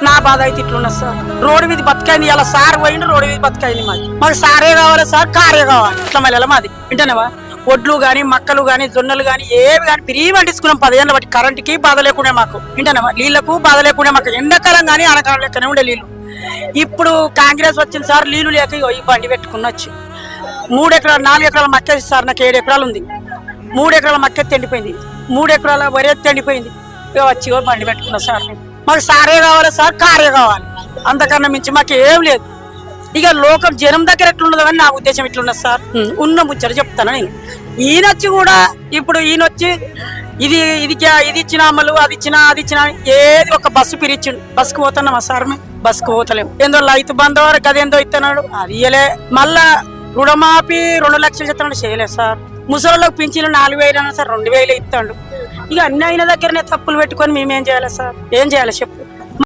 నా బాధ అయితే ఇట్లున్నది సార్. రోడ్డు మీద బతకైంది, ఇలా సార్ పోయిండు, రోడ్డు మీద బతకైంది. మాకు సారే కావాలి సార్, కారే కావాలి. ఇట్లా మళ్ళీ మాది వింటానేవా. ఒడ్లు గాని, మక్కలు గాని, జొన్నలు గాని ఏవి గాని పిరి పండించుకున్నాం 10 ఏళ్ళ బట్టి. కరెంటుకి బాధ లేకుండా మాకు, వింటానేవా. నీళ్లకు బాధ లేకుండా మాకు. ఎండాకాలం గానీ ఆనకాలం లెక్కనే ఉండే నీళ్లు. ఇప్పుడు కాంగ్రెస్ వచ్చింది సార్, నీళ్లు లేక ఈ బండి పెట్టుకుని వచ్చి 3 ఎకరాలు 4 ఎకరాల మక్క సార్. నాకు 7 ఎకరాలు ఉంది. 3 ఎకరాల మక్క ఎండిపోయింది, 3 ఎకరాల వరి ఎండిపోయింది. ఇక వచ్చి బండి పెట్టుకున్నా సార్. మాకు సారే కావాలి సార్, కారే కావాలి. అంతకన్నా మించి మాకు ఏం లేదు. ఇక లోకం జనం దగ్గర ఎట్లుండదు అని నా ఉద్దేశం ఇట్లున్నది సార్. ఉన్న ముచ్చట చెప్తాను నేను. ఈయనొచ్చి కూడా ఇప్పుడు ఈయనొచ్చి ఇది ఇచ్చిన అమలు, అది ఇచ్చిన ఏది ఒక బస్సు పిరిచిండు. బస్సుకు పోతున్నామా సార్? మేము బస్సుకు పోతలేము. ఏందో రైతు బంధు గదేందో ఇస్తున్నాడు, అది ఇయ్యలే. మళ్ళా రుణమాఫీ 2 లక్షలు చెప్తున్నాడు, చేయలేదు సార్. ముసలిళ్ళకి పింఛన్లు 4,000 సార్, 2,000 ఇస్తాడు. ఇక అన్ని అయిన దగ్గరనే తప్పులు పెట్టుకొని మేమేం చేయాలి సార్? ఏం చేయాలి చెప్పు.